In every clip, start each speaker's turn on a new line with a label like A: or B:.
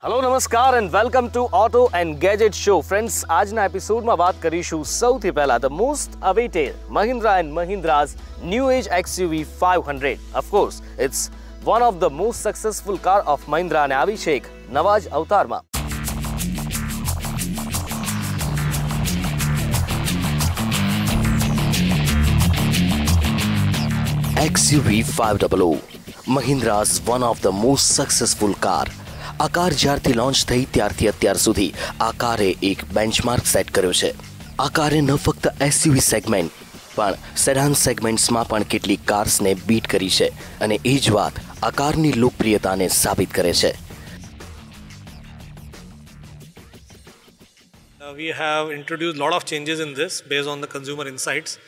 A: Hello नमस्कार and welcome to auto and gadget show friends. આજના એપિસોડમાં વાત કરીશું સૌથી પહેલા the most awaited Mahindra and Mahindra's new age XUV 500. Of course it's one of the most successful car of Mahindra અને આવી છે એક નવા જ અવતારમાં. XUV 500 Mahindra's one of the most successful car. આ કાર જ્યારથી લોન્ચ થઈ ત્યારથી અત્યાર સુધી આ કારે એક બેન્ચમાર્ક સેટ કર્યો છે. આ કારે ન ફક્ત SUV સેગમેન્ટ પણ સેડાન સેગમેન્ટ્સમાં પણ કેટલીક કાર્સને બીટ કરી છે અને એ જ વાત આ કારની લોકપ્રિયતાને સાબિત કરે છે.
B: We have introduced lot of changes in this based on the consumer insights.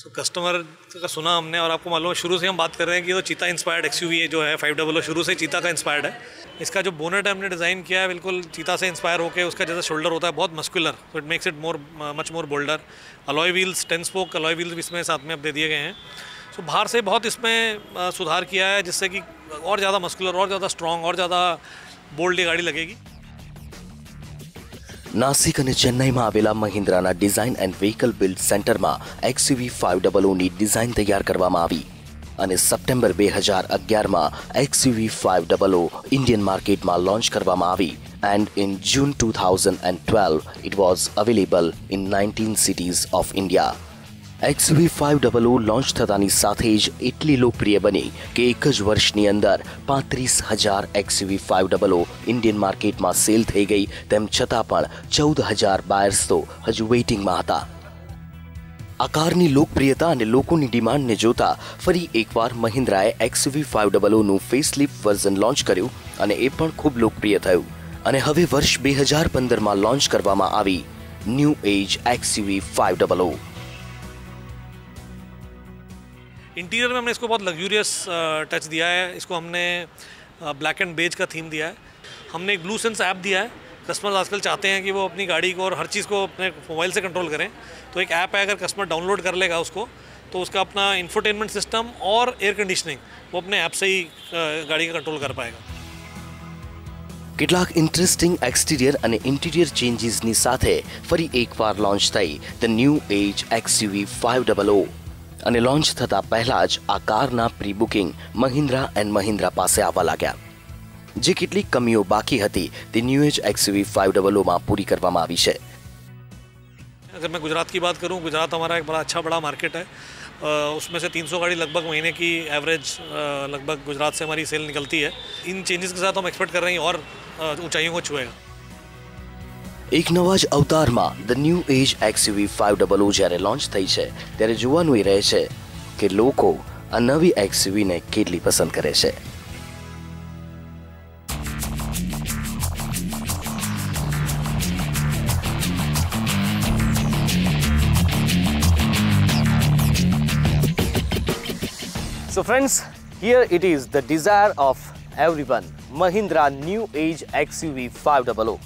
B: So customer का सुना हमने और आपको मालूम है शुरू से हम बात कर रहे हैं कि ये तो चीता इंस्पायर्ड XUV जो है 500 शुरू से चीता का इंस्पायर्ड है. इसका जो बोनेट हमने डिज़ाइन किया है बिल्कुल चीता से इंस्पायर होकर उसका जैसा शोल्डर होता है बहुत मस्कुलर, तो it makes it much more boulder. Alloy wheels 10 spoke alloy wheels इसमें साथ में अब दे दिए गए हैं. सो बाहर से बहुत इसमें सुधार किया है जिससे कि और ज़्यादा मस्कुलर और ज़्यादा स्ट्रॉन्ग और ज़्यादा बोल्ड ये गाड़ी लगेगी.
A: નાસિક અને ચેન્નઈમાં આવેલા મહિન્દ્રાના ડિઝાઇન એન્ડ વ્હીકલ બિલ્ડ સેન્ટરમાં XUV 500ની ડિઝાઇન તૈયાર કરવામાં આવી અને સપ્ટેમ્બર 2011માં XUV 500 ઇન્ડિયન માર્કેટમાં લોન્ચ કરવામાં આવી and in June 2012 it was available in 19 cities of India. XUV 500 launch થતાની સાથે જ એટલી લોકપ્રિય બની કે એક જ વર્ષની અંદર 35,000 XUV 500 ઇન્ડિયન માર્કેટમાં સેલ થઈ ગઈ. તેમ છતાં પણ 14,000 બાયર્સ તો હજુ વેઇટિંગમાં હતા. આ કારની લોકપ્રિયતા અને લોકોની ડિમાન્ડને જોતા ફરી એકવાર મહિન્દ્રાએ XUV 500નું ફેસલિફ્ટ વર્ઝન લોન્ચ કર્યું અને એ પણ ખૂબ લોકપ્રિય થયું અને હવે વર્ષ 2015માં લોન્ચ કરવામાં આવી ન્યૂ એજ XUV 500.
B: इंटीरियर में हमने इसको बहुत लग्जूरियस टच दिया है. इसको हमने ब्लैक एंड बेज का थीम दिया है. हमने एक ब्लू सेंस ऐप दिया है. कस्टमर्स आजकल चाहते हैं कि वो अपनी गाड़ी को और हर चीज़ को अपने मोबाइल से कंट्रोल करें, तो एक ऐप है अगर कस्टमर डाउनलोड कर लेगा उसको तो उसका अपना इंफोटेनमेंट सिस्टम और एयर कंडीशनिंग वो अपने ऐप से ही गाड़ी का कंट्रोल कर पाएगा.
A: કેટલાક ઇન્ટરેસ્ટિંગ એક્સટીરિયર અને ઇન્ટિરિયર ચેન્જીસની સાથે ફરી એકવાર લોન્ચ થઈ ધ ન્યૂ એજ XUV 500 અને લોન્ચ થતા પહેલા જ આ કારના pre booking Mahindra and Mahindra પાસે આવવા લાગ્યા. જે કેટલીક કમીઓ બાકી હતી તે ન્યૂ એજ XUV 500માં પૂરી કરવામાં આવી છે.
B: अगर मैं गुजरात की बात करूं, गुजरात हमारा एक बड़ा बड़ा मार्केट है. उसमें से 300 गाड़ी लगभग महीने की एवरेज लगभग गुजरात से हमारी सेल निकलती है. इन चेंजेस के साथ हम एक्सपेक्ट कर रहे हैं और ऊंचाइयों को छुएगा.
A: એક નવા જ અવતારમાં ધ ન્યૂ એજ XUV 500 જ્યારે લોન્ચ થઈ છે ત્યારે જોવાનું એ રહે છે કે લોકો આ નવી XUV ને કેટલી પસંદ કરે છે. So friends, here it is the desire of everyone, Mahindra New Age XUV 500.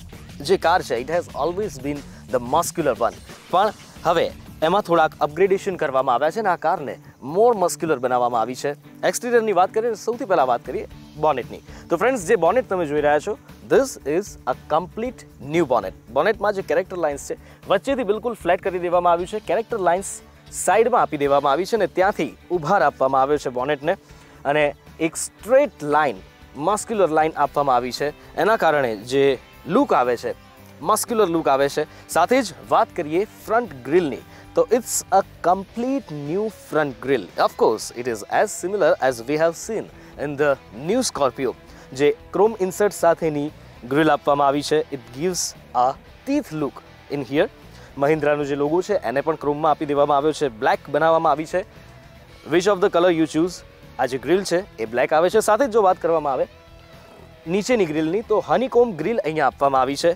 A: જે કાર છે it has always bin the muscular one, પણ હવે એમાં થોડાક અપગ્રેડેશન કરવામાં આવ્યા છે અને આ કારને મોર મસ્ક્યુલર બનાવવામાં આવી છે. એક્સટિરિયરની વાત કરીએ સૌથી પહેલાં વાત કરીએ બોનેટની. તો ફ્રેન્ડ્સ જે બોનેટ તમે જોઈ રહ્યા છો this is a complete new bonnet. બોનેટમાં જે કેરેક્ટર લાઇન્સ છે વચ્ચેથી બિલકુલ ફ્લેટ કરી દેવામાં આવ્યું છે. કેરેક્ટર લાઇન્સ સાઈડમાં આપી દેવામાં આવી છે અને ત્યાંથી ઉભાર આપવામાં આવ્યો છે બોનેટને અને એક સ્ટ્રેટ લાઇન મસ્ક્યુલર લાઇન આપવામાં આવી છે. એના કારણે જે લુક આવે છે મસ્ક્યુલર લુક આવે છે. સાથે જ વાત કરીએ ફ્રન્ટ ગ્રીલની તો it's a complete new front grille. Of course it is as similar as we have seen in the new Scorpio. જે ક્રોમ ઇન્સર્ટ સાથેની ગ્રીલ આપવામાં આવી છે. It gives a teeth look in here. મહિન્દ્રાનો જે લોગો છે એને પણ ક્રોમમાં આપી દેવામાં આવ્યો છે. બ્લેક બનાવવામાં આવી છે. Which of the colour you choose. આ જે ગ્રીલ છે એ બ્લેક આવે છે. સાથે જ જો વાત કરવામાં આવે નીચેની ગ્રીલની તો હનીકોમ ગ્રીલ અહીંયા આપવામાં આવી છે.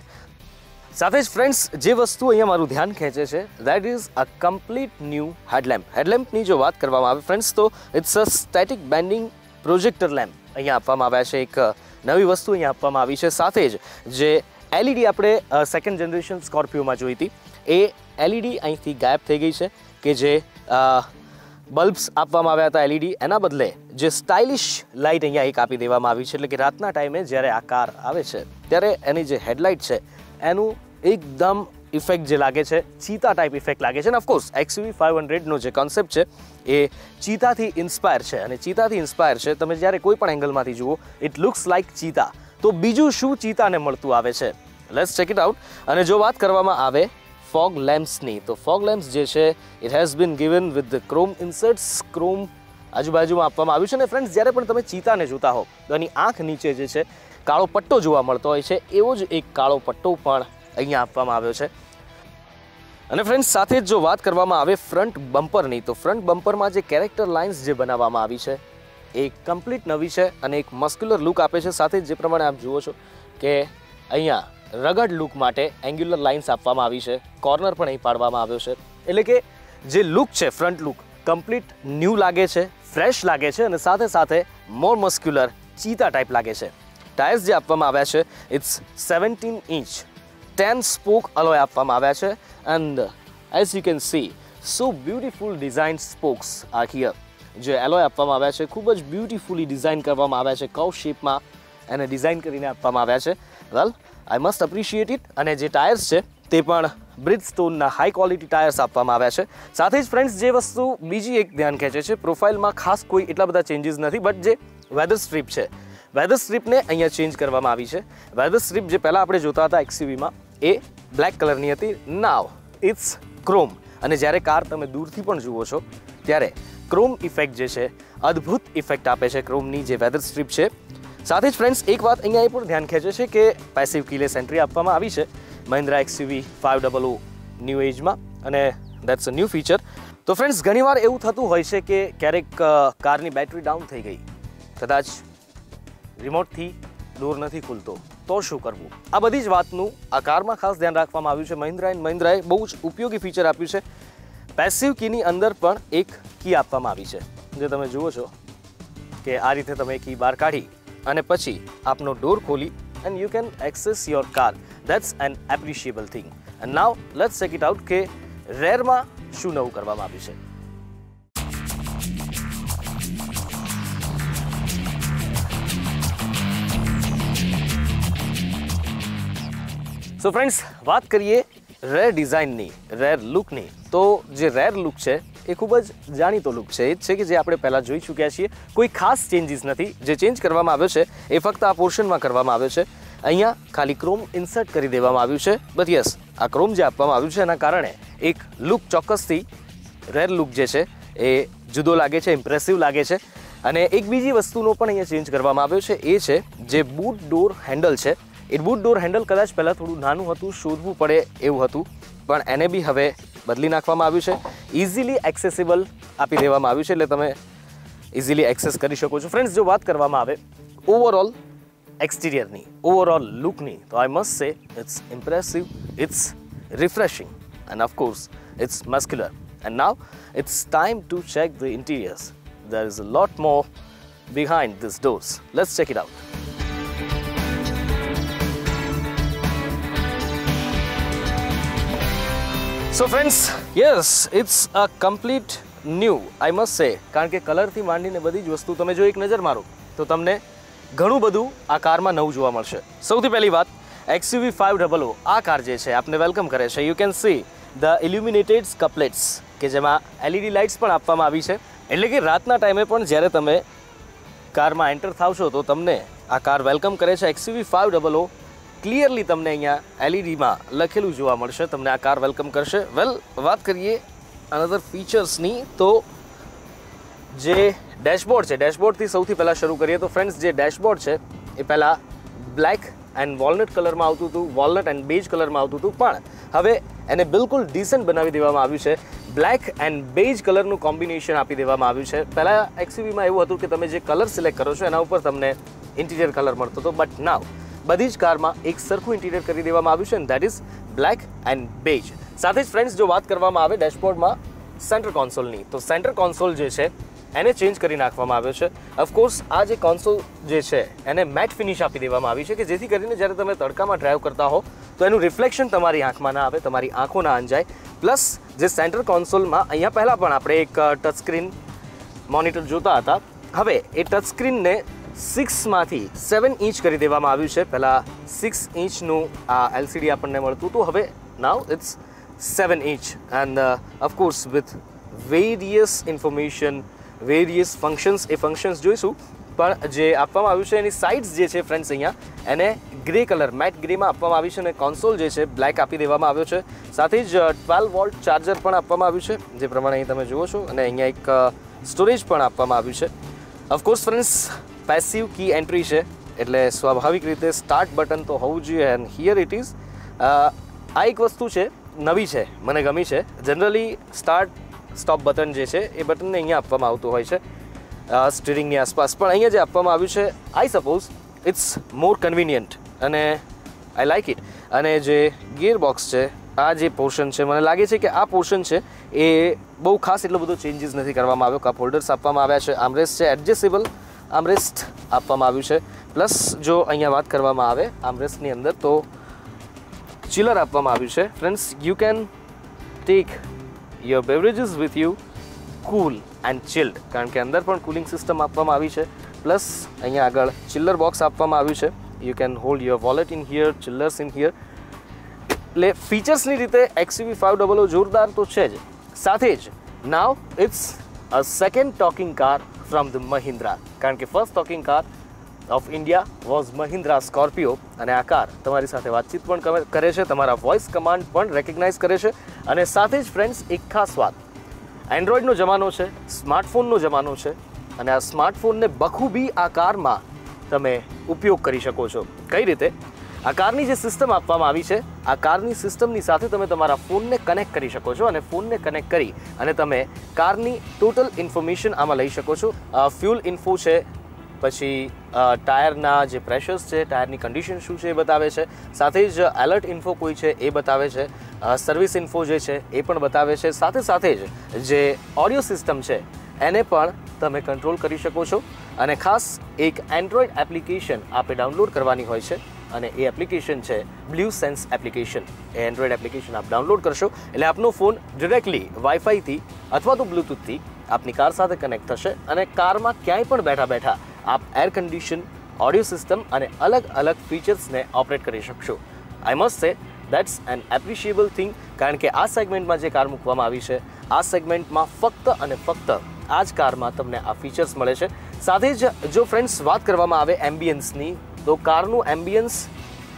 A: સાથે જ ફ્રેન્ડ્સ જે વસ્તુ અહીંયા મારું ધ્યાન ખેંચે છે that is a complete new headlamp. હેડલેમ્પની જો વાત કરવામાં આવે ફ્રેન્ડ્સ તો it's a static bending projector lamp અહીંયા આપવામાં આવ્યા છે. એક નવી વસ્તુ અહીંયા આપવામાં આવી છે. સાથે જ જે LED આપણે સેકન્ડ જનરેશન સ્કોર્પિયોમાં જોઈ હતી એ LED અહીંથી ગાયબ થઈ ગઈ છે કે જે બલ્બ્સ આપવામાં આવ્યા હતા LED, એના બદલે જે સ્ટાઇલિશ લાઇટ અહીંયા એક આપી દેવામાં આવી છે, એટલે કે રાતના ટાઈમે જ્યારે આ કાર આવે છે ત્યારે એની જે હેડલાઇટ છે એનું એકદમ ઇફેક્ટ જે લાગે છે ચીતા ટાઈપ ઇફેક્ટ લાગે છે. અને ઓફકોર્સ XUV 500નો જે કોન્સેપ્ટ છે એ ચીતાથી ઇન્સ્પાયર છે, અને ચીતાથી ઇન્સ્પાયર છે. તમે જ્યારે કોઈ પણ એંગલમાંથી જુઓ ઇટ લુક્સ લાઇક ચીતા. તો બીજું શું ચીતાને મળતું આવે છે, લેટ્સ ચેક ઇટ આઉટ. અને જો વાત કરવામાં આવે ફોગ લેમ્પ્સની, તો ફોગ લેમ્પ્સ જે છે it has been given with the chrome inserts. Chrome આજુબાજુમાં આપવામાં આવ્યું છે. અને ફ્રેન્ડ્સ, જ્યારે પણ તમે ચીતાને જોતા હો તો એની આંખ નીચે જે છે કાળો પટ્ટો જોવા મળતો હોય છે, એવો જ એક કાળો પટ્ટો પણ અહીંયા આપવામાં આવ્યો છે. અને ફ્રેન્ડ્સ, સાથે જ જો વાત કરવામાં આવે ફ્રન્ટ બમ્પરની, તો ફ્રન્ટ બમ્પરમાં જે કેરેક્ટર લાઇન્સ જે બનાવવામાં આવી છે એ કમ્પ્લીટ નવી છે અને એક મસ્ક્યુલર લુક આપે છે. સાથે જ જે પ્રમાણે આપ જુઓ છો કે અહીંયા રગડ લુક માટે એંગ્યુલર લાઇન્સ આપવામાં આવી છે, કોર્નર પણ અહીં પાડવામાં આવ્યો છે. એટલે કે જે લુક છે ફ્રન્ટ લુક કમ્પ્લીટ ન્યૂ લાગે છે, ફ્રેશ લાગે છે અને સાથે સાથે મોર મસ્ક્યુલર ચીતા ટાઈપ લાગે છે. ટાયર્સ જે આપવામાં આવ્યા છે ઇટ્સ 17 ઇંચ 10 સ્પોક અલોય આપવામાં આવ્યા છે. And as you can C so beautiful design spokes R here. જે એલોય આપવામાં આવ્યા છે ખૂબ જ બ્યુટીફુલી ડિઝાઇન કરવામાં આવ્યા છે, કર્વ શેપમાં એને ડિઝાઇન કરીને આપવામાં આવ્યા છે. વેલ, આઈ મસ્ટ એપ્રિશિએટ ઇટ. અને જે ટાયર્સ છે તે પણ બ્રિજસ્ટોનના હાઈ ક્વોલિટી ટાયર્સ આપવામાં આવ્યા છે. સાથે જ ફ્રેન્ડ્સ, જે વસ્તુ બીજી એક ધ્યાન ખેંચે છે, પ્રોફાઇલમાં ખાસ કોઈ એટલા બધા ચેન્જીસ નથી, બટ જે વેધર સ્ટ્રીપ છે, વેધર સ્ટ્રીપને અહીંયા ચેન્જ કરવામાં આવી છે. વેધર સ્ટ્રીપ જે પહેલાં આપણે જોતા હતા XUVમાં એ બ્લેક કલરની હતી, નાવ ઇટ્સ ક્રોમ. અને જ્યારે કાર તમે દૂરથી પણ જુઓ છો ત્યારે ક્રોમ ઇફેક્ટ જે છે અદ્ભુત ઇફેક્ટ આપે છે ક્રોમની જે વેધર સ્ટ્રીપ છે. સાથે જ ફ્રેન્ડ્સ, એક વાત અહીંયા એ પણ ધ્યાન ખેંચે છે કે પેસિવ કીલેસ એન્ટ્રી આપવામાં આવી છે મહિન્દ્રા XUV 500 ન્યૂ એજમાં, અને દેટ્સ અ ન્યૂ ફીચર. તો ફ્રેન્ડ્સ, ઘણીવાર એવું થતું હોય છે કે ક્યારેક કારની બેટરી ડાઉન થઈ ગઈ, કદાચ રિમોટથી ડોર નથી ખુલતો, તો શું કરવું? આ બધી જ વાતનું આ કારમાં ખાસ ધ્યાન રાખવામાં આવ્યું છે. મહિન્દ્રાએ બહુ જ ઉપયોગી ફીચર આપ્યું છે. પેસિવ કીની અંદર પણ એક કી આપવામાં આવી છે, જે તમે જુઓ છો કે આ રીતે તમે કી બહાર કાઢી અને પછી આપનો ડોર ખોલી and you can access your car. That's an appreciable thing. And now let's check it out કે રેરમાં શું નવું કરવામાં આવ્યું છે. સો ફ્રેન્ડ્સ, વાત કરીએ રેર ડિઝાઇનની, રેર લુકની, તો જે રેર લુક છે એ ખૂબ જ જાણીતો લુક છે. એ જ છે કે જે આપણે પહેલાં જોઈ ચૂક્યા છીએ. કોઈ ખાસ ચેન્જીસ નથી. જે ચેન્જ કરવામાં આવ્યો છે એ ફક્ત આ પોર્શનમાં કરવામાં આવ્યો છે. અહીંયા ખાલી ક્રોમ ઇન્સર્ટ કરી દેવામાં આવ્યું છે. બટ યસ, આ ક્રોમ જે આપવામાં આવ્યું છે એના કારણે એક લુક ચોક્કસથી રેર લુક જે છે એ જુદો લાગે છે, ઇમ્પ્રેસિવ લાગે છે. અને એક બીજી વસ્તુનો પણ અહીંયા ચેન્જ કરવામાં આવ્યો છે, એ છે જે બૂટ ડોર હેન્ડલ છે. એ બૂટ ડોર હેન્ડલ કદાચ પહેલાં થોડું નાનું હતું, શોધવું પડે એવું હતું, પણ એને બી હવે બદલી નાખવામાં આવ્યું છે. ઇઝીલી એક્સેસિબલ આપી દેવામાં આવ્યું છે, એટલે તમે ઇઝીલી એક્સેસ કરી શકો છો. ફ્રેન્ડ્સ, જો વાત કરવામાં આવે ઓવરઓલ એક્સટિરિયરની, ઓવરઓલ લુકની, તો I must say it's impressive, it's refreshing and of course it's muscular. And now it's time to check the interiors. there is a lot more behind these doors. Let's check it out. So friends, yes, it's a complete new, I must say, કારણ કે કલરથી માંડીને બધી જ વસ્તુ તમે જો એક નજર મારો તો તમને ઘણું બધું આ કારમાં નવું જોવા મળશે. સૌથી પહેલી વાત, XUV 500 આ કાર જે છે આપને વેલકમ કરે છે. You can see the illuminated couplets કે જેમાં LED લાઇટ્સ પણ આપવામાં આવી છે. એટલે કે રાતના ટાઈમે પણ જ્યારે તમે કારમાં એન્ટર થાવ છો તો તમને આ કાર વેલકમ કરે છે. XUV 500 ક્લિયરલી તમને અહીંયા LEDમાં લખેલું જોવા મળશે, તમને આ કાર વેલકમ કરશે. વેલ, વાત કરીએ અનધર ફીચર્સની, તો જે ડેશબોર્ડ છે, ડેશબોર્ડથી સૌથી પહેલાં શરૂ કરીએ તો ફ્રેન્ડ્સ, જે ડેશબોર્ડ છે એ પહેલાં બ્લેક એન્ડ વોલનટ કલરમાં આવતું હતું, વોલનટ એન્ડ બેજ કલરમાં આવતું હતું, પણ હવે એને બિલકુલ ડિસન્ટ બનાવી દેવામાં આવ્યું છે. બ્લેક એન્ડ બેજ કલરનું કોમ્બિનેશન આપી દેવામાં આવ્યું છે. પહેલાં XUVમાં એવું હતું કે તમે જે કલર સિલેક્ટ કરો છો એના ઉપર તમને ઇન્ટિરિયર કલર મળતો હતો, બટ નાવ બધી જ કારમાં એક સરખું ઇન્ટિરિયર કરી દેવામાં આવ્યું છે, and that is black and બેજ. સાથે જ ફ્રેન્ડ્સ, જો વાત કરવામાં આવે ડેશબોર્ડમાં સેન્ટર કોન્સોલની, તો સેન્ટર કોન્સોલ જે છે એને ચેન્જ કરી નાખવામાં આવ્યો છે. ઓફકોર્સ આ જે કોન્સોલ જે છે એને મેટ ફિનિશ આપી દેવામાં આવી છે કે જેથી કરીને જ્યારે તમે તડકામાં ડ્રાઈવ કરતા હો તો એનું રિફ્લેક્શન તમારી આંખમાં ના આવે, તમારી આંખો ના અંજાય. પ્લસ જે સેન્ટર કોન્સોલમાં અહીંયા પહેલાં પણ આપણે એક ટચ સ્ક્રીન મોનિટર જોતા હતા, હવે એ ટચ સ્ક્રીનને 6માંથી 7 ઇંચ કરી દેવામાં આવ્યું છે. પહેલાં 6 ઇંચનું આ LCD આપણને મળતું હતું, હવે now it's 7 inch and of course with various information, various functions. એ ફંક્શન્સ જોઈશું, પણ જે આપવામાં આવ્યું છે એની સાઇડ્સ જે છે ફ્રેન્ડ્સ અહીંયા એને ગ્રે કલર, મેટ ગ્રેમાં આપવામાં આવી છે અને કોન્સોલ જે છે બ્લેક આપી દેવામાં આવ્યો છે. સાથે જ 12 વોલ્ટ ચાર્જર પણ આપવામાં આવ્યું છે, જે પ્રમાણે અહીં તમે જુઓ છો, અને અહીંયા એક સ્ટોરેજ પણ આપવામાં આવ્યું છે. ઓફકોર્સ ફ્રેન્ડ્સ પેસિવ કી એન્ટ્રી છે, એટલે સ્વાભાવિક રીતે સ્ટાર્ટ બટન તો હોવું જોઈએ. And here it is. આ એક વસ્તુ છે નવી છે, મને ગમી છે. જનરલી સ્ટાર્ટ સ્ટોપ બટન જે છે એ બટનને અહીંયા આપવામાં આવતું હોય છે સ્ટીરિંગની આસપાસ, પણ અહીંયા જે આપવામાં આવ્યું છે આઈ સપોઝ ઇટ્સ મોર કન્વિનિયન્ટ અને આઈ લાઇક ઇટ. અને જે ગિયર બોક્સ છે, આ જે પોર્શન છે, મને લાગે છે કે આ પોર્શન છે એ બહુ ખાસ એટલો બધો ચેન્જીસ નથી કરવામાં આવ્યો. કપ હોલ્ડર્સ આપવામાં આવ્યા છે, આર્મરેસ્ટ છે, એડજસ્ટેબલ આર્મરેસ્ટ આપવામાં આવ્યું છે. પ્લસ જો અહીંયા વાત કરવામાં આવે આર્મરેસ્ટની અંદર તો ચિલર આપવામાં આવ્યું છે. Friends, you can take your beverages with you cool and chilled, કારણ કે અંદર પણ કુલિંગ સિસ્ટમ આપવામાં આવી છે. પ્લસ અહીંયા આગળ ચિલ્લર બોક્સ આપવામાં આવ્યું છે. You can hold your wallet in here, chillers in here. એટલે ફીચર્સની રીતે XUV 500 જોરદાર તો છે જ, સાથે જ now it's a second talking car from the Mahindra, કારણ કે first talking car of India was Mahindra Scorpio. અને આ કાર તમારી સાથે વાતચીત પણ કરે છે, તમારા વોઇસ કમાન્ડ પણ રેકગ્નાઇઝ કરે છે. અને સાથે જ ફ્રેન્ડ્સ એક ખાસ વાત, એન્ડ્રોઈડનો જમાનો છે, સ્માર્ટફોનનો જમાનો છે, અને આ સ્માર્ટફોનને બખૂબી આ કારમાં તમે ઉપયોગ કરી શકો છો. કઈ રીતે? આ કારની જે સિસ્ટમ આપવામાં આવી છે, આ કારની સિસ્ટમની સાથે તમે તમારા ફોનને કનેક્ટ કરી શકો છો, અને ફોનને કનેક્ટ કરી અને તમે કારની ટોટલ ઇન્ફોર્મેશન આમાં લઈ શકો છો. ફ્યુલ ઇન્ફો છે, પછી ટાયરના જે પ્રેશર્સ છે, ટાયરની કન્ડિશન શું છે એ બતાવે છે. સાથે જ એલર્ટ ઇન્ફો કોઈ છે એ બતાવે છે. સર્વિસ ઇન્ફો જે છે એ પણ બતાવે છે. સાથે સાથે જ જે ઓડિયો સિસ્ટમ છે એને પણ તમે કંટ્રોલ કરી શકો છો. અને ખાસ એક એન્ડ્રોઈડ એપ્લિકેશન આપણે ડાઉનલોડ કરવાની હોય છે, અને એ એપ્લિકેશન છે BlueSense એપ્લિકેશન. એ એન્ડ્રોઈડ એપ્લિકેશન આપ ડાઉનલોડ કરશો એટલે આપનો ફોન ડિરેક્ટલી વાઈફાઈથી અથવા તો બ્લૂટૂથથી આપની કાર સાથે કનેક્ટ થશે, અને કારમાં ક્યાંય પણ બેઠા બેઠા આપ એર કન્ડિશન, ઓડિયો સિસ્ટમ અને અલગ અલગ ફીચર્સને ઓપરેટ કરી શકશો. I must say that's an appreciable thing, કારણ કે આ સેગમેન્ટમાં જે કાર મૂકવામાં આવી છે, આ સેગમેન્ટમાં ફક્ત અને ફક્ત આ જ કારમાં તમને આ ફીચર્સ મળે છે. સાથે જ જો ફ્રેન્ડ્સ વાત કરવામાં આવે એમ્બિયન્સની, તો કારનું એમ્બિયન્સ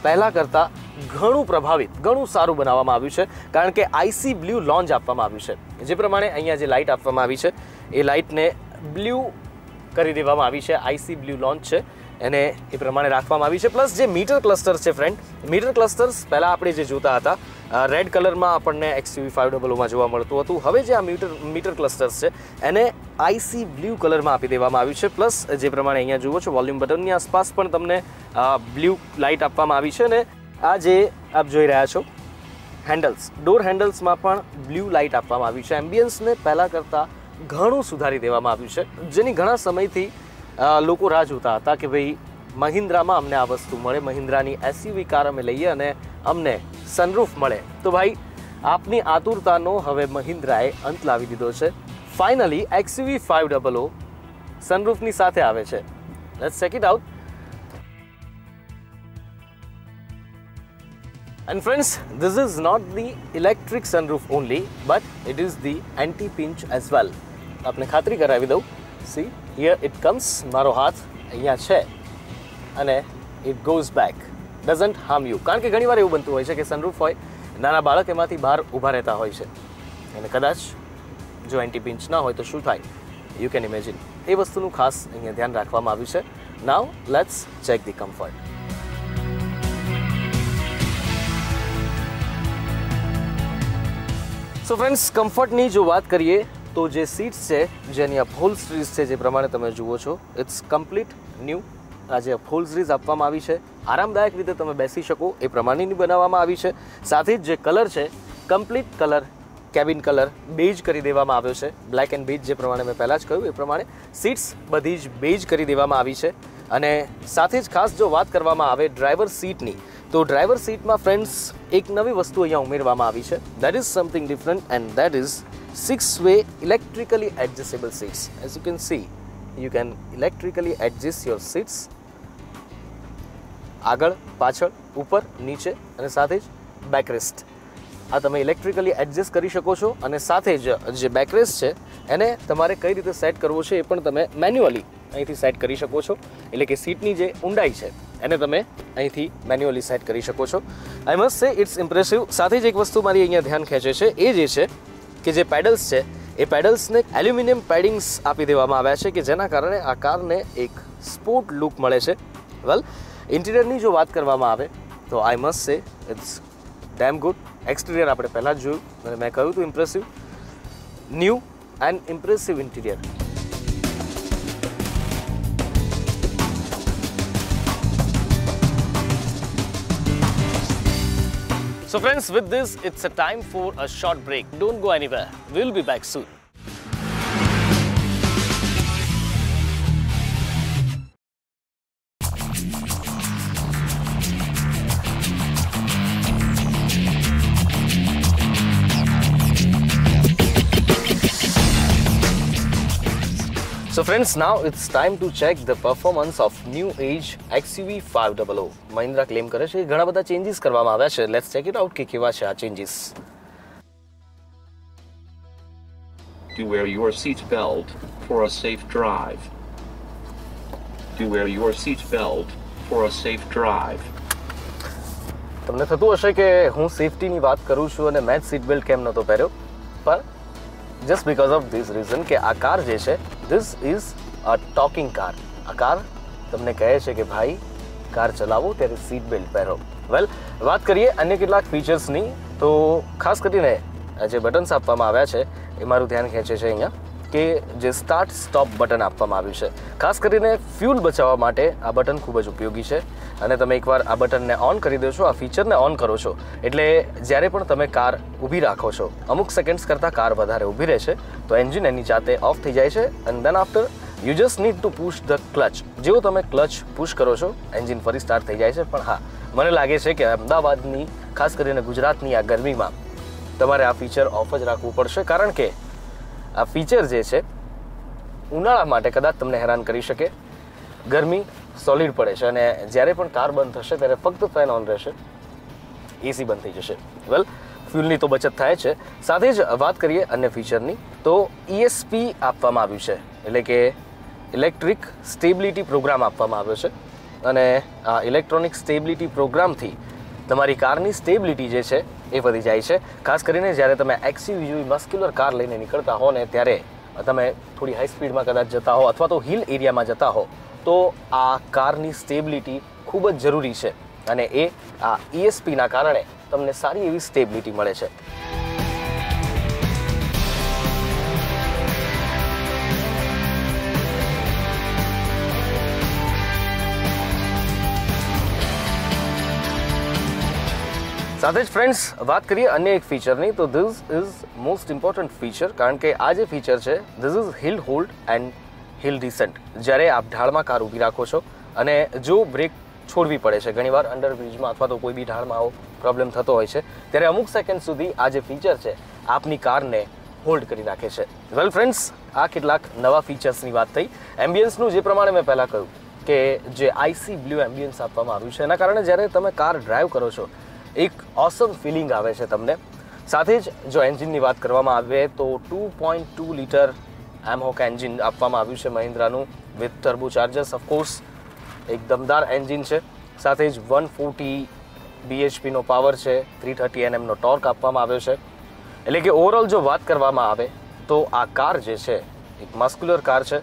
A: પહેલાં કરતાં ઘણું પ્રભાવિત, ઘણું સારું બનાવવામાં આવ્યું છે, કારણ કે IC બ્લુ લોન્ચ આપવામાં આવ્યું છે. જે પ્રમાણે અહીંયા જે લાઇટ આપવામાં આવી છે એ લાઇટને બ્લુ કરી દેવામાં આવી છે. IC બ્લુ લોન્ચ છે એને એ પ્રમાણે રાખવામાં આવી છે. પ્લસ જે મીટર ક્લસ્ટર્સ છે ફ્રેન્ડ, મીટર ક્લસ્ટર્સ પહેલાં આપણે જે જોતા હતા રેડ કલરમાં આપણને XUV 500માં જોવા મળતું હતું, હવે જે આ મીટર ક્લસ્ટર્સ છે એને IC બ્લુ કલરમાં આપી દેવામાં આવ્યું છે. પ્લસ જે પ્રમાણે અહીંયા જુઓ છો વોલ્યુમ બટનની આસપાસ પણ તમને બ્લુ લાઇટ આપવામાં આવી છે. અને આ જે આપ જોઈ રહ્યા છો હેન્ડલ્સ, ડોર હેન્ડલ્સમાં પણ બ્લુ લાઇટ આપવામાં આવી છે. એમ્બિયન્સને પહેલાં કરતાં ઘણું સુધારી દેવામાં આવ્યું છે, જેની ઘણા સમયથી લોકો રાહ જોતા હતા કે ભાઈ મહિન્દ્રામાં અમને આ વસ્તુ મળે, મહિન્દ્રાની SUV કાર અમે લઈએ અને અમને સનરૂફ મળે. તો ભાઈ આપની આતુરતાનો હવે મહિન્દ્રાએ અંત લાવી દીધો છે. ફાઇનલી XUV 500 સનરૂફની સાથે આવે છે. Let's check it out. And friends, this is not the electric sunroof only, but it is the anti-pinch as well. આપને ખાતરી કરાવી દઉં. See, here it comes. મારો હાથ અહીંયા છે અને it goes back. Doesn't harm you. કારણ કે ઘણીવાર એવું બનતું હોય છે કે સનરૂફ હોય, નાના બાળક એમાંથી બહાર ઊભા રહેતા હોય છે, અને કદાચ જો એન્ટી-પિંચ ના હોય તો શું થાય? You can imagine. એ વસ્તુનું ખાસ અહીંયા ધ્યાન રાખવામાં આવ્યું છે. Now let's check the comfort. So friends, કમ્ફર્ટની જો વાત કરીએ તો જે સીટ્સ છે, જેની અપહોલ્સ્ટ્રીઝ છે, જે પ્રમાણે તમે જુઓ છો, ઇટ્સ કમ્પ્લીટ ન્યૂ. આ જે અપહોલ્સ્ટ્રીઝ આપવામાં આવી છે, આરામદાયક રીતે તમે બેસી શકો એ પ્રમાણેની બનાવવામાં આવી છે. સાથે જ જે કલર છે, કમ્પ્લીટ કલર, કેબિન કલર બેજ કરી દેવામાં આવ્યો છે. બ્લેક એન્ડ બેજ, જે પ્રમાણે મેં પહેલાં જ કહ્યું એ પ્રમાણે સીટ્સ બધી જ બેજ કરી દેવામાં આવી છે. અને સાથે જ ખાસ જો વાત કરવામાં આવે ડ્રાઈવર સીટની, તો ડ્રાઈવર સીટમાં ફ્રેન્ડ્સ એક નવી વસ્તુ અહીંયા ઉમેરવામાં આવી છે. That is something different and that is 6-way electrically adjustable seats. As you can see, you can electrically adjust your seats. આગળ પાછળ ઉપર નીચે અને સાથે જ બેકરેસ્ટ આ તમે ઇલેક્ટ્રિકલી એડજસ્ટ કરી શકો છો અને સાથે જ જે બેકરેસ્ટ છે એને તમારે કઈ રીતે સેટ કરવો છે એ પણ તમે મેન્યુઅલી અહીંથી સેટ કરી શકો છો એટલે કે સીટની જે ઊંડાઈ છે એને તમે અહીંથી મેન્યુઅલી સેટ કરી શકો છો I must say it's impressive સાથે જ એક વસ્તુ મારી અહીંયા ધ્યાન ખેંચે છે એ જે છે કે જે પેડલ્સ છે એ પેડલ્સને એલ્યુમિનિયમ પેડિંગ્સ આપી દેવામાં આવ્યા છે કે જેના કારણે આ કારને એક સ્પોર્ટ લુક મળે છે વેલ ઇન્ટિરિયરની જો વાત કરવામાં આવે તો I must say it's damn good exterior આપણે પહેલાં જ જોયું અને મેં કહ્યું હતું impressive new and impressive interior So friends, with this, it's a time for a short break. Don't go anywhere. We'll be back soon. So friends, now it's time to check the performance of new age XUV 500. Mahindra claim કરે છે ઘણા બધા changes કરવામાં આવ્યા છે. Let's check it out કે કેવા છે આ changes.
C: Do wear your seat belt for a safe drive. Do wear your seat belt for a safe drive.
A: તમને થતું હશે કે હું સેફટીની વાત કરું છું અને મેં સીટ બેલ્ટ કેમ નહોતો પહેર્યો પણ just because of this reason કે આ કાર જે છે this is a talking car આ કાર તમને કહે છે કે ભાઈ કાર ચલાવો ત્યારે સીટ બેલ્ટ પહેરો વેલ વાત કરીએ અન્ય કેટલાક ફીચર્સની તો ખાસ કરીને જે બટન્સ આપવામાં આવ્યા છે એ મારું ધ્યાન ખેંચે છે અહીંયા કે જે સ્ટાર્ટ સ્ટોપ બટન આપવામાં આવ્યું છે ખાસ કરીને ફ્યુલ બચાવવા માટે આ બટન ખૂબ જ ઉપયોગી છે અને તમે એકવાર આ બટનને ઓન કરી દો છો આ ફીચરને ઓન કરો છો એટલે જ્યારે પણ તમે કાર ઊભી રાખો છો અમુક સેકન્ડ્સ કરતાં કાર વધારે ઊભી રહે છે તો એન્જિન એની જાતે ઓફ થઈ જાય છે and then after you just need to push the clutch જેવો તમે ક્લચ પુશ કરો છો એન્જિન ફરી સ્ટાર્ટ થઈ જાય છે પણ હા મને લાગે છે કે અમદાવાદની ખાસ કરીને ગુજરાતની આ ગરમીમાં તમારે આ ફીચર ઓફ જ રાખવું પડશે કારણ કે આ ફીચર જે છે ઉનાળા માટે કદાચ તમને હેરાન કરી શકે ગરમી સોલિડ પડે છે અને જ્યારે પણ કાર બંધ થશે ત્યારે ફક્ત ફેન ઓન રહેશે એસી બંધ થઈ જશે વેલ ફ્યુલની તો બચત થાય છે સાથે જ વાત કરીએ અન્ય ફીચરની તો ESP આપવામાં આવ્યું છે એટલે કે ઇલેક્ટ્રિક સ્ટેબિલિટી પ્રોગ્રામ આપવામાં આવ્યો છે અને આ ઇલેક્ટ્રોનિક સ્ટેબિલિટી પ્રોગ્રામથી તમારી કારની સ્ટેબિલિટી જે છે એ વધી જાય છે ખાસ કરીને જ્યારે તમે XUV જેવી મસ્ક્યુલર કાર લઈને નીકળતા હો ને ત્યારે તમે થોડી હાઈ સ્પીડમાં કદાચ જતા હો અથવા તો હિલ એરિયામાં જતા હો તો આ કારની સ્ટેબિલિટી ખૂબ જ જરૂરી છે અને એ આ ESPના કારણે તમને સારી એવી સ્ટેબિલિટી મળે છે સાથે જ ફ્રેન્ડ્સ વાત કરીએ અન્ય એક ફીચરની તો this is most important feature કારણ કે આ જે ફીચર છે this is hill hold and hill descent જ્યારે આપ ઢાળમાં કાર ઊભી રાખો છો અને જો બ્રેક છોડવી પડે છે ઘણીવાર અંડરબ્રિજમાં અથવા તો કોઈ બી ઢાળમાં આવો પ્રોબ્લેમ થતો હોય છે ત્યારે અમુક સેકન્ડ સુધી આ જે ફીચર છે આપની કારને હોલ્ડ કરી રાખે છે વેલ ફ્રેન્ડ્સ આ કેટલાક નવા ફીચર્સની વાત થઈ એમ્બિયન્સનું જે પ્રમાણે મેં પહેલાં કહ્યું કે જે આઈસી બ્લુ એમ્બિયન્સ આપવામાં આવ્યું છે એના કારણે જ્યારે તમે કાર ડ્રાઈવ કરો છો એક ઓસમ ફિલિંગ આવે છે તમને સાથે જ જો એન્જિનની વાત કરવામાં આવે તો 2.2 લીટર એમહોક એન્જિન આપવામાં આવ્યું છે મહિન્દ્રાનું વિથ ટર્બો ચાર્જર્સ ઓફકોર્સ એક દમદાર એન્જિન છે સાથે જ 140 bhpનો પાવર છે 330 Nmનો ટોર્ક આપવામાં આવ્યો છે એટલે કે ઓવરઓલ જો વાત કરવામાં આવે તો આ કાર જે છે એક મસ્ક્યુલર કાર છે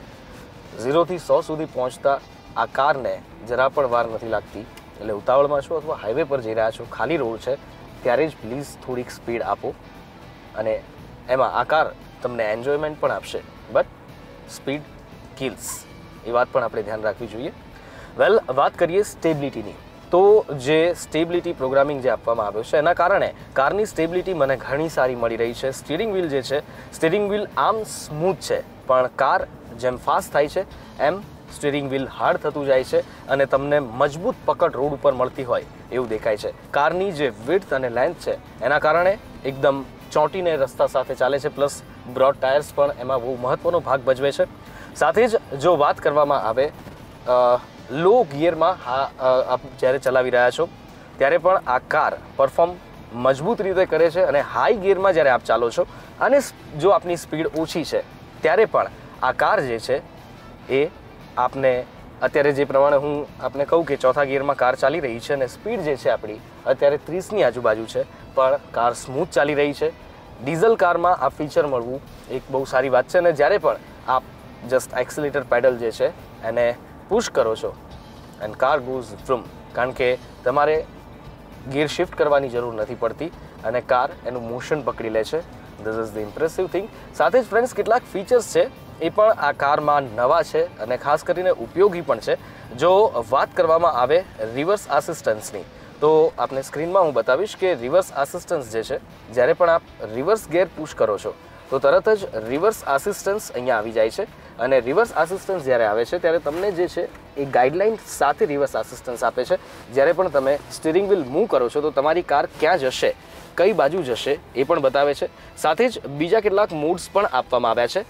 A: 0 થી 100 સુધી પહોંચતા આ કારને જરા પણ વાર નથી લાગતી એટલે ઉતાવળમાં છો અથવા હાઈવે પર જઈ રહ્યા છો ખાલી રોડ છે ત્યારે જ પ્લીઝ થોડીક સ્પીડ આપો અને એમાં આ કાર તમને એન્જોયમેન્ટ પણ આપશે બટ સ્પીડ કિલ્સ એ વાત પણ આપણે ધ્યાન રાખવી જોઈએ વેલ વાત કરીએ સ્ટેબિલિટીની તો જે સ્ટેબિલિટી પ્રોગ્રામિંગ જે આપવામાં આવ્યો છે એના કારણે કારની સ્ટેબિલિટી મને ઘણી સારી મળી રહી છે સ્ટીરિંગ વ્હીલ જે છે સ્ટીરિંગ વ્હીલ આમ સ્મૂથ છે પણ કાર જેમ ફાસ્ટ થાય છે એમ સ્ટીરિંગ વ્હીલ હાર્ડ થતું જાય છે અને તમને મજબૂત પકડ રોડ ઉપર મળતી હોય એવું દેખાય છે કારની જે વિડ્થ અને લેન્થ છે એના કારણે એકદમ ચોંટીને રસ્તા સાથે ચાલે છે પ્લસ બ્રોડ ટાયર્સ પણ એમાં બહુ મહત્ત્વનો ભાગ ભજવે છે. સાથે જ જો વાત કરવામાં આવે લો ગિયરમાં આપ જ્યારે ચલાવી રહ્યા છો ત્યારે પણ આ કાર પરફોર્મ મજબૂત રીતે કરે છે અને હાઈ ગિયરમાં જ્યારે આપ ચાલો છો અને જો આપની સ્પીડ ઓછી છે ત્યારે પણ આ કાર જે છે એ આપને અત્યારે જે પ્રમાણે હું આપને કહું કે ચોથા ગિયરમાં કાર ચાલી રહી છે અને સ્પીડ જે છે આપણી અત્યારે 30ની આજુબાજુ છે પણ કાર સ્મૂથ ચાલી રહી છે. ડીઝલ કારમાં આ ફીચર મળવું એક બહુ સારી વાત છે અને જ્યારે પણ આપ જસ્ટ એક્સિલેટર પેડલ જે છે એને પુશ કરો છો એન્ડ કાર ગોઝ ફ્રમ, કારણ કે તમારે ગિયર શિફ્ટ કરવાની જરૂર નથી પડતી અને કાર એનું મોશન પકડી લે છે. This is the impressive thing. સાથે જ ફ્રેન્ડ્સ કેટલાક ફીચર્સ છે એ પણ આ કારમાં નવા છે અને ખાસ કરીને ઉપયોગી પણ છે. જો વાત કરવામાં આવે રિવર્સ આસિસ્ટન્સની તો આપને સ્ક્રીનમાં હું બતાવીશ કે રિવર્સ આસિસ્ટન્સ જે છે જ્યારે પણ આપ રિવર્સ ગિયર પુશ કરો છો તો તરત જ રિવર્સ આસિસ્ટન્સ અહીંયા આવી જાય છે અને રિવર્સ આસિસ્ટન્સ જ્યારે આવે છે ત્યારે તમને જે છે એ ગાઈડલાઇન સાથે રિવર્સ આસિસ્ટન્સ આપે છે. જ્યારે પણ તમે સ્ટીરિંગ વ્હીલ મૂવ કરો છો તો તમારી કાર ક્યાં જશે, કઈ બાજુ જશે એ પણ બતાવે છે. સાથે જ બીજા કેટલાક મોડ્સ પણ આપવામાં આવ્યા છે.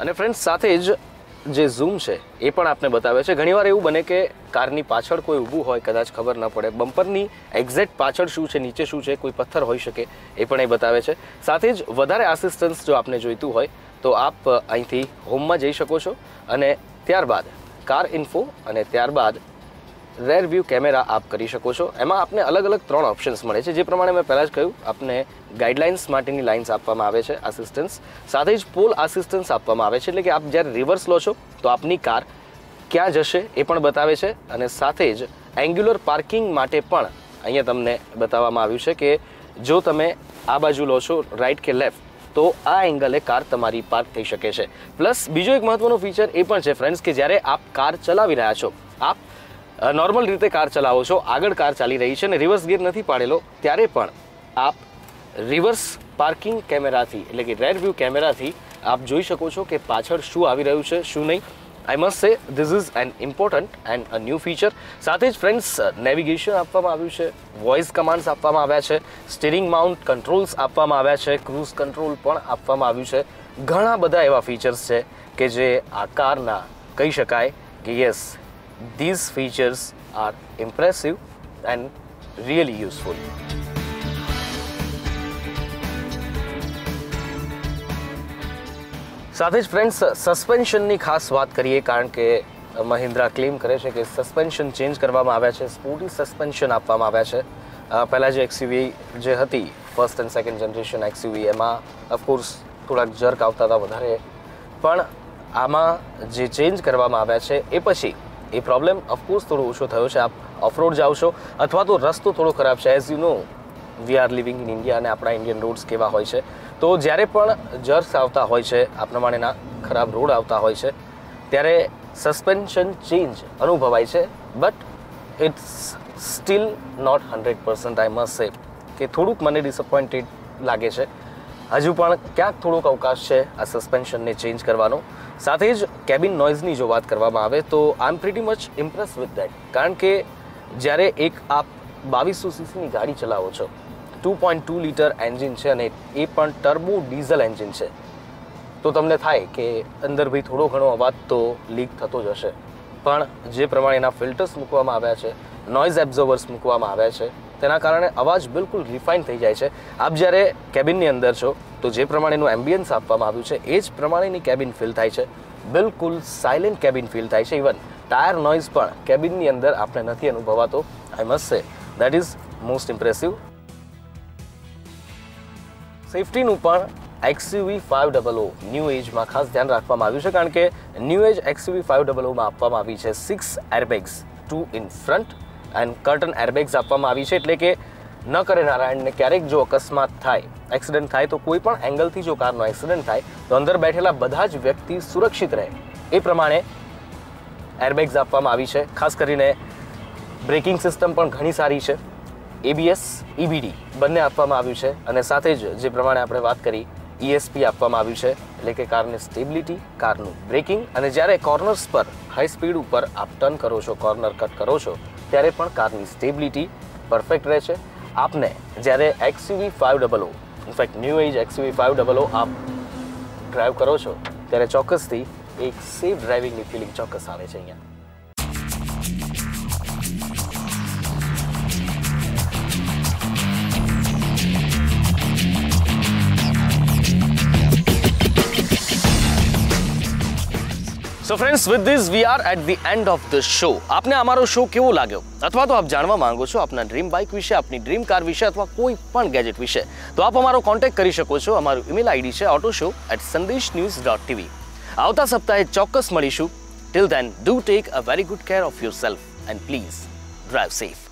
A: અને ફ્રેન્ડ્સ સાથે જ જે ઝૂમ છે એ પણ આપને બતાવે છે. ઘણીવાર એવું બને કે કારની પાછળ કોઈ ઊભું હોય, કદાચ ખબર ન પડે બમ્પરની એક્ઝેક્ટ પાછળ શું છે, નીચે શું છે, કોઈ પથ્થર હોઈ શકે એ પણ એ બતાવે છે. સાથે જ વધારે આસિસ્ટન્સ જો આપને જોઈતું હોય તો આપ અહીંથી હોમમાં જઈ શકો છો અને ત્યારબાદ કાર ઇન્ફો અને ત્યારબાદ રેર વ્યૂ કેમેરા આપ કરી શકો છો. એમાં આપને અલગ અલગ 3 ઓપ્શન્સ મળે છે. જે પ્રમાણે મેં પહેલાં જ કહ્યું, આપને ગાઈડલાઇન્સ માટેની લાઇન્સ આપવામાં આવે છે આસિસ્ટન્સ. સાથે જ પોલ આસિસ્ટન્સ આપવામાં આવે છે, એટલે કે આપ જ્યારે રિવર્સ લો છો તો આપની કાર ક્યાં જશે એ પણ બતાવે છે. અને સાથે જ એન્ગ્યુલર પાર્કિંગ માટે પણ અહીંયા તમને બતાવવામાં આવ્યું છે કે જો તમે આ બાજુ લો છો રાઈટ કે લેફ્ટ તો આ એંગલે કાર તમારી પાર્ક થઈ શકે છે. પ્લસ બીજો એક મહત્વનો ફીચર એ પણ છે ફ્રેન્ડ્સ કે જ્યારે આપ કાર ચલાવી રહ્યા છો, આપ નોર્મલ રીતે કાર ચલાવો છો, આગળ કાર ચાલી રહી છે અને રિવર્સ ગિયર નથી પાડેલો, ત્યારે પણ આપ રિવર્સ પાર્કિંગ કેમેરાથી એટલે કે રેર વ્યૂ કેમેરાથી આપ જોઈ શકો છો કે પાછળ શું આવી રહ્યું છે, શું નહીં. આઈ મસ્ટ સે this is an important and a new feature. સાથે જ ફ્રેન્ડ્સ નેવિગેશન આપવામાં આવ્યું છે, વોઇસ કમાન્ડ્સ આપવામાં આવ્યા છે, સ્ટીરિંગ માઉન્ટ કંટ્રોલ્સ આપવામાં આવ્યા છે, ક્રૂઝ કંટ્રોલ પણ આપવામાં આવ્યું છે. ઘણા બધા એવા ફીચર્સ છે કે જે આ કારના કહી શકાય કે yes, these features are impressive and really useful. સાથે જ ફ્રેન્ડ્સ સસ્પેન્શનની ખાસ વાત કરીએ, કારણ કે મહિન્દ્રા ક્લેમ કરે છે કે સસ્પેન્શન ચેન્જ કરવામાં આવ્યા છે, સ્પોર્ટી સસ્પેન્શન આપવામાં આવ્યા છે. પહેલાં જે એક્સયુવી જે હતી first and second generation XUV એમાં ઓફકોર્સ થોડાક જર્ક આવતા હતા વધારે, પણ આમાં જે ચેન્જ કરવામાં આવ્યા છે એ પછી એ પ્રોબ્લેમ ઓફકોર્સ થોડો ઓછો થયો છે. આપ ઓફરોડ જાઓ છો અથવા તો રસ્તો થોડો ખરાબ છે, as you know we are living in India અને આપણા ઇન્ડિયન રોડ્સ કેવા હોય છે, તો જ્યારે પણ જર્ક્સ આવતા હોય છે, આ પ્રમાણેના ખરાબ રોડ આવતા હોય છે ત્યારે સસ્પેન્શન ચેન્જ અનુભવાય છે. But it's still not 100%. I must say કે થોડુંક મને ડિસઅપોઇન્ટેડ લાગે છે. હજુ પણ ક્યાંક થોડોક અવકાશ છે આ સસ્પેન્શનને ચેન્જ કરવાનો. સાથે જ કેબિન નોઇઝની જો વાત કરવામાં આવે તો I am pretty much impress with that, કારણ કે જ્યારે એક આપ 2200 સીસીની ગાડી ચલાવો છો, 2.2 લીટર એન્જિન છે અને એ પણ ટર્બો ડીઝલ એન્જિન છે, તો તમને થાય કે અંદર ભાઈ થોડો ઘણો અવાજ તો લીક થતો જ હશે. પણ જે પ્રમાણે એના ફિલ્ટર્સ મૂકવામાં આવ્યા છે, નોઇઝ એબ્ઝોર્બર્સ મૂકવામાં આવ્યા છે, તેના કારણે અવાજ બિલકુલ રિફાઇન થઈ જાય છે. આપ જ્યારે કેબિનની અંદર છો તો જે પ્રમાણેનું એમ્બિયન્સ આપવામાં આવ્યું છે એ જ પ્રમાણેની કેબિન ફીલ થાય છે. બિલકુલ સાયલેન્ટ કેબિન ફીલ થાય છે. ઇવન ટાયર નોઇઝ પણ કેબિનની અંદર આપણે નથી અનુભવાતો. I must say that is most impressive. સેફટીનું પણ XUV 500 ન્યૂ એજમાં ખાસ ધ્યાન રાખવામાં આવ્યું છે, કારણ કે ન્યૂ એજ XUV 500માં આપવામાં આવી છે 6 airbags, 2 in front end curtain airbags આપવામાં આવી છે. એટલે કે ન કરે નારાયણને ક્યારેક જો અકસ્માત થાય, એક્સિડન્ટ થાય, તો કોઈ પણ એંગલથી જો કારનો એક્સિડન્ટ થાય તો અંદર બેઠેલા બધા જ વ્યક્તિ સુરક્ષિત રહે એ પ્રમાણે એરબેગ્સ આપવામાં આવી છે. ખાસ કરીને બ્રેકિંગ સિસ્ટમ પણ ઘણી સારી છે. ABS, EBD બંને આપવામાં આવ્યું છે. અને સાથે જ જે પ્રમાણે આપણે વાત કરી કે રિવર્સ પાર્કિંગ કેમેરા આપવામાં આવ્યા છે, એ પણ બહુ મહત્વના છે. કારણ કે જ્યારે પણ આપ રિવર્સ લો છો તો જે પ્રમાણેનું મોશન પકડી લે છે, ESP આપવામાં આવ્યું છે, એટલે કે કારની સ્ટેબિલિટી, કારનું બ્રેકિંગ, અને જ્યારે કોર્નર્સ પર હાઈ સ્પીડ ઉપર આપ ટર્ન કરો છો, કોર્નર કટ કરો છો, ત્યારે પણ કારની સ્ટેબિલિટી પરફેક્ટ રહે છે. આપને જ્યારે XUV 500 in fact new age XUV 500 આપ ડ્રાઈવ કરો છો ત્યારે ચોક્કસથી એક સેફ ડ્રાઇવિંગની ફિલિંગ ચોક્કસ આવે છે અહીંયા. So friends, with this we are at the end of the show. આપને અમારો શો કેવો લાગ્યો અથવા તો આપ જાણવા માંગો છો આપના ડ્રીમ બાઇક વિશે, આપની ડ્રીમ કાર વિશે અથવા કોઈ પણ ગેજેટ વિશે, તો આપ અમારો કોન્ટેક્ટ કરી શકો છો. અમારું ઈમેલ આઈડી છે autoshow@sandeshnews.tv. આવતા સપ્તાહે ચોક્કસ મળીશું. Till then, do take a very good care of yourself and please drive safe.